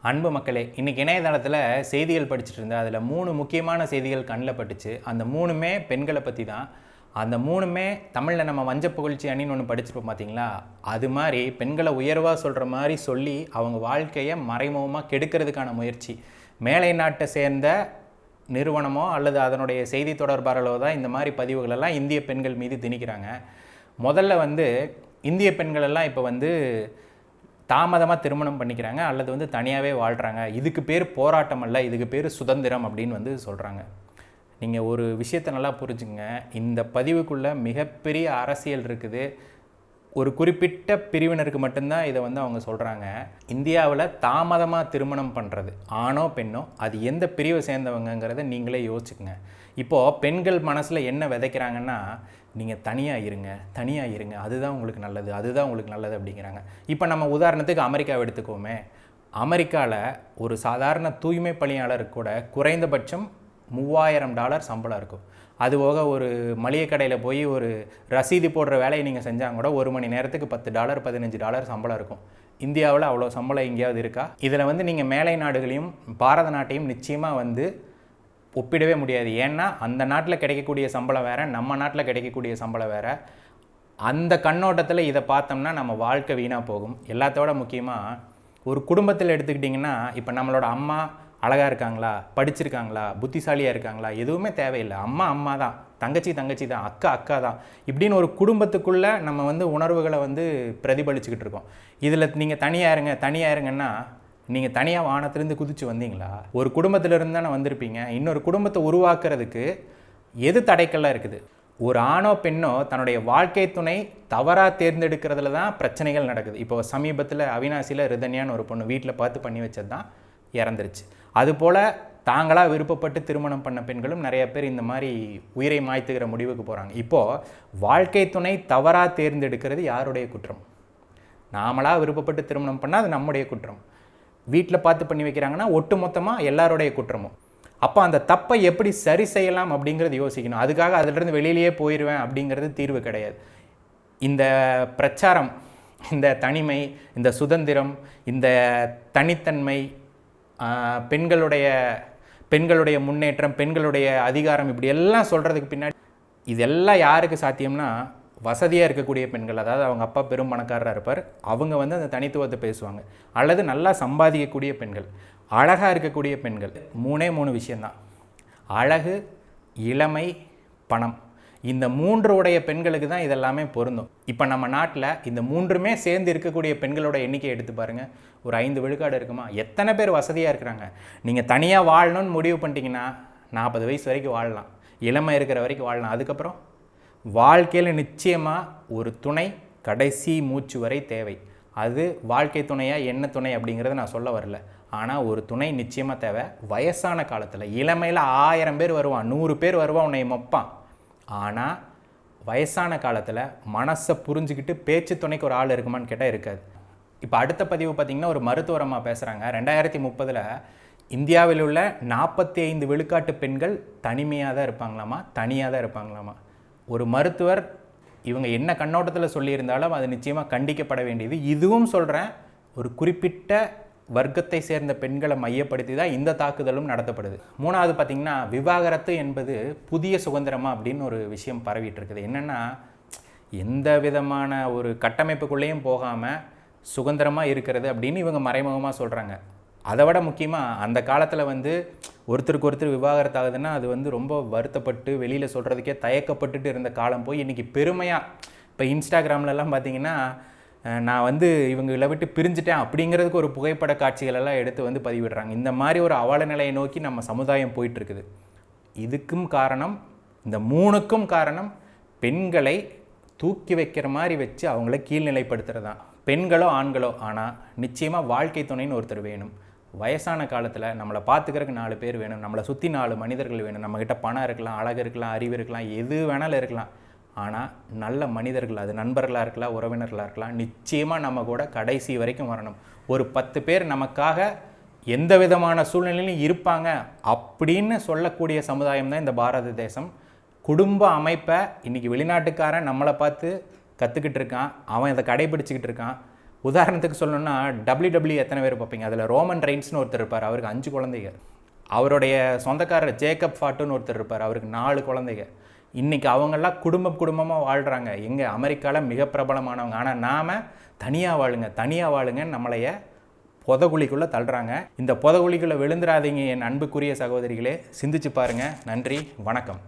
அன்பு மக்களே, இன்றைக்கி இணையதளத்தில் செய்திகள் படிச்சுட்டு இருந்தேன். அதில் 3 முக்கியமான செய்திகள் கண்ணில் பட்டுச்சு. அந்த 3மே பெண்களை பற்றி தான். அந்த 3மே தமிழில் நம்ம வஞ்ச புகழ்ச்சி அணின்னு ஒன்று படிச்சிருப்போம் பார்த்தீங்களா? அது மாதிரி பெண்களை உயர்வாக சொல்கிற மாதிரி சொல்லி அவங்க வாழ்க்கையை மறைமுகமாக கெடுக்கிறதுக்கான முயற்சி. மேலை நாட்டை சேர்ந்த நிறுவனமோ அல்லது அதனுடைய செய்தி தொடர்பாளர்களோ தான் இந்த மாதிரி பதிவுகளெல்லாம் இந்திய பெண்கள் மீது திணிக்கிறாங்க. முதல்ல இந்திய பெண்களெல்லாம் இப்போ தாமதமாக திருமணம் பண்ணிக்கிறாங்க அல்லது தனியாகவே வாழ்கிறாங்க. இதுக்கு பேர் போராட்டம் அல்ல, இதுக்கு பேர் சுதந்திரம் அப்படின்னு சொல்கிறாங்க. நீங்கள் ஒரு விஷயத்தை நல்லா புரிஞ்சுங்க. இந்த பதிவுக்குள்ளே மிகப்பெரிய அரசியல் இருக்குது. ஒரு குறிப்பிட்ட பிரிவினருக்கு மட்டும்தான் இதை அவங்க சொல்கிறாங்க. இந்தியாவில் தாமதமாக திருமணம் பண்ணுறது ஆணோ பெண்ணோ அது எந்த பிரிவை சேர்ந்தவங்கிறத நீங்களே யோசிச்சுக்குங்க. இப்போது பெண்கள் மனசில் என்ன விதைக்கிறாங்கன்னா, நீங்கள் தனியாக இருங்க, அதுதான் உங்களுக்கு நல்லது அப்படிங்கிறாங்க. இப்போ நம்ம உதாரணத்துக்கு அமெரிக்காவை எடுத்துக்கோமே. அமெரிக்காவில் ஒரு சாதாரண தூய்மை பணியாளருக்கு கூட குறைந்தபட்சம் $3000 சம்பளம் இருக்கும். அதுபோக ஒரு மளிகை கடையில் போய் ஒரு ரசீது போடுற வேலையை நீங்கள் செஞ்சால் கூட 1 மணி நேரத்துக்கு $10 $15 சம்பளம் இருக்கும். இந்தியாவில் அவ்வளோ சம்பளம் எங்கேயாவது இருக்கா? இதில் நீங்கள் மேலை நாடுகளையும் பாரத நாட்டையும் நிச்சயமாக ஒப்பிடவே முடியாது. ஏன்னா அந்த நாட்டில் கிடைக்கக்கூடிய சம்பளம் வேறு, நம்ம நாட்டில் கிடைக்கக்கூடிய சம்பளம் வேறு. அந்த கண்ணோட்டத்தில் இதை பார்த்தோம்னா நம்ம வாழ்க்கை வீணாக போகும். எல்லாத்தோட முக்கியமாக ஒரு குடும்பத்தில் எடுத்துக்கிட்டிங்கன்னா, இப்போ நம்மளோட அம்மா அழகாக இருக்காங்களா, படிச்சிருக்காங்களா, புத்திசாலியாக இருக்காங்களா, எதுவுமே தேவையில்லை. அம்மா தான், தங்கச்சி தான், அக்கா தான், இப்படின்னு ஒரு குடும்பத்துக்குள்ளே நம்ம உணர்வுகளை பிரதிபலிச்சுக்கிட்டு இருக்கோம். இதில் நீங்கள் தனியாக இருங்கன்னா நீங்கள் தனியாக வானத்திலேருந்து குதிச்சு வந்தீங்களா? ஒரு குடும்பத்திலிருந்து தானே வந்திருப்பீங்க. இன்னொரு குடும்பத்தை உருவாக்குறதுக்கு எது தடைக்கல்லாம் இருக்குது? ஒரு ஆணோ பெண்ணோ தன்னுடைய வாழ்க்கை துணை தவறாக தேர்ந்தெடுக்கிறதுல தான் பிரச்சனைகள் நடக்குது. இப்போ சமீபத்தில் அவினாசியில் ரிதன்யான்னு ஒரு பொண்ணு வீட்டில் பார்த்து பண்ணி வச்சது தான் இறந்துருச்சு. அதுபோல் தாங்களாக விருப்பப்பட்டு திருமணம் பண்ண பெண்களும் நிறைய பேர் இந்த மாதிரி உயிரை மாய்த்துக்கிற முடிவுக்கு போகிறாங்க. இப்போது வாழ்க்கை துணை தவறாக தேர்ந்தெடுக்கிறது யாருடைய குற்றம்? நாமளாக விருப்பப்பட்டு திருமணம் பண்ணால் அது நம்முடைய குற்றம். வீட்டில் பார்த்து பண்ணி வைக்கிறாங்கன்னா ஒட்டு மொத்தமாக எல்லாருடைய குற்றமும். அப்போ அந்த தப்பை எப்படி சரி செய்யலாம் அப்படிங்கிறது யோசிக்கணும். அதுக்காக அதிலிருந்து வெளியிலேயே போயிடுவேன் அப்படிங்கிறது தீர்வு கிடையாது. இந்த பிரச்சாரம், இந்த தனிமை, இந்த சுதந்திரம், இந்த தனித்தன்மை, பெண்களுடைய முன்னேற்றம், பெண்களுடைய அதிகாரம், இப்படி எல்லாம் சொல்கிறதுக்கு பின்னாடி இதெல்லாம் யாருக்கு சாத்தியம்னா வசதியாக இருக்கக்கூடிய பெண்கள். அதாவது அவங்க அப்பா பெரும் பணக்காரராக இருப்பார், அவங்க அந்த தனித்துவத்தை பேசுவாங்க. அல்லது நல்லா சம்பாதிக்கக்கூடிய பெண்கள், அழகாக இருக்கக்கூடிய பெண்கள். 3 விஷயந்தான்: அழகு, இளமை, பணம். இந்த 3 உடைய பெண்களுக்கு தான் இதெல்லாமே பொருந்தும். இப்போ நம்ம நாட்டில் இந்த 3மே சேர்ந்து இருக்கக்கூடிய பெண்களோட எண்ணிக்கை எடுத்து பாருங்கள். ஒரு 5 விழுக்காடு இருக்குமா? எத்தனை பேர் வசதியாக இருக்கிறாங்க? நீங்கள் தனியாக வாழணும்னு முடிவு பண்ணிட்டீங்கன்னா 40 வயசு வரைக்கும் வாழலாம், இளமை இருக்கிற வரைக்கும் வாழலாம். அதுக்கப்புறம் வாழ்க்கையில் நிச்சயமாக ஒரு துணை கடைசி மூச்சு வரை தேவை. அது வாழ்க்கை துணையா என்ன துணை அப்படிங்கிறத நான் சொல்ல வரல. ஆனால் ஒரு துணை நிச்சயமாக தேவை. வயசான காலத்தில், இளமையில் 1000 பேர் வருவான், 100 பேர் வருவான், உன்னை மொப்பான். ஆனால் வயசான காலத்தில் மனசை புரிஞ்சுக்கிட்டு பேச்சு துணைக்கு ஒரு ஆள் இருக்குமான்னு கேட்டால் இருக்காது. இப்போ அடுத்த பதிவு பார்த்திங்கன்னா ஒரு மருத்துவரமாக பேசுகிறாங்க. 2030 இந்தியாவில் உள்ள 45 விழுக்காட்டு பெண்கள் தனிமையாக தான் இருப்பாங்களாமா, தனியாக தான் இருப்பாங்களாமா. ஒரு மருத்துவர் இவங்க என்ன கண்ணோட்டத்தில் சொல்லியிருந்தாலும் அது நிச்சயமாக கண்டிக்கப்பட வேண்டியது. இதுவும் சொல்கிறேன், ஒரு குறிப்பிட்ட வர்க்கத்தை சேர்ந்த பெண்களை மையப்படுத்தி தான் இந்த தாக்குதலும் நடத்தப்படுது. 3வது பார்த்திங்கன்னா, விவாகரத்து என்பது புதிய சுதந்திரமா அப்படின்னு ஒரு விஷயம் பரவிட்டு இருக்குது. என்னென்னா, எந்த விதமான ஒரு கட்டமைப்புக்குள்ளேயும் போகாமல் சுதந்திரமாக இருக்கிறது அப்படின்னு இவங்க மறைமுகமாக சொல்கிறாங்க. அதை விட முக்கியமாக அந்த காலத்தில் ஒருத்தருக்கு ஒருத்தர் விவாகரத்து ஆகுதுன்னா அது ரொம்ப வருத்தப்பட்டு வெளியில் சொல்கிறதுக்கே தயக்கப்பட்டுட்டு இருந்த காலம் போய் இன்றைக்கி பெருமையாக இப்போ இன்ஸ்டாகிராம்லலாம் பார்த்திங்கன்னா, நான் இவங்களை விட்டு பிரிஞ்சுட்டேன் அப்படிங்கிறதுக்கு ஒரு புகைப்பட காட்சிகளெல்லாம் எடுத்து பதிவிடுறாங்க. இந்த மாதிரி ஒரு அவல நிலையை நோக்கி நம்ம சமுதாயம் போயிட்டுருக்குது. இதுக்கும் காரணம், இந்த 3க்கும் காரணம் பெண்களை தூக்கி வைக்கிற மாதிரி வச்சு அவங்கள கீழ்நிலைப்படுத்துகிறது தான். பெண்களோ ஆண்களோ, ஆனால் நிச்சயமாக வாழ்க்கை துணைன்னு ஒருத்தர் வேணும். வயசான காலத்தில் நம்மளை பார்த்துக்கிறதுக்கு 4 பேர் வேணும், நம்மளை சுற்றி 4 மனிதர்கள் வேணும். நம்மக்கிட்ட பணம் இருக்கலாம், அழகு இருக்கலாம், அறிவு இருக்கலாம், எது வேணாலும் இருக்கலாம். ஆனால் நல்ல மனிதர்கள், அது நண்பர்களாக இருக்கலாம், உறவினர்களாக இருக்கலாம், நிச்சயமாக நம்ம கூட கடைசி வரைக்கும் வரணும். ஒரு 10 பேர் நமக்காக எந்த விதமான சூழ்நிலையிலும் இருப்பாங்க அப்படின்னு சொல்லக்கூடிய சமுதாயம் தான் இந்த பாரத தேசம். குடும்ப அமைப்பை இன்றைக்கி வெளிநாட்டுக்காரன் நம்மளை பார்த்து கற்றுக்கிட்டு இருக்கான், அவன் இதை கடைபிடிச்சிக்கிட்டு இருக்கான். உதாரணத்துக்கு சொல்லணும்னா WWE எத்தனை பேர் பார்ப்பீங்க, அதில் ரோமன் ரெயின்ஸ்னு ஒருத்தர் இருப்பார், அவருக்கு 5 குழந்தைங்க. அவருடைய சொந்தக்காரர் ஜேக்கப் ஃபாட்டுன்னு ஒருத்தர் இருப்பார், அவருக்கு 4 குழந்தைங்க. இன்றைக்கி அவங்கெல்லாம் குடும்பமாக வாழ்கிறாங்க. எங்கே அமெரிக்காவில் மிக பிரபலமானவங்க. ஆனால் நாம் தனியாக வாழுங்கன்னு நம்மளைய புதகுழிக்குள்ளே தள்ளுறாங்க. இந்த புதகுழிக்குள்ளே விழுந்துடாதீங்க என் அன்புக்குரிய சகோதரிகளே, சிந்திச்சு பாருங்கள். நன்றி, வணக்கம்.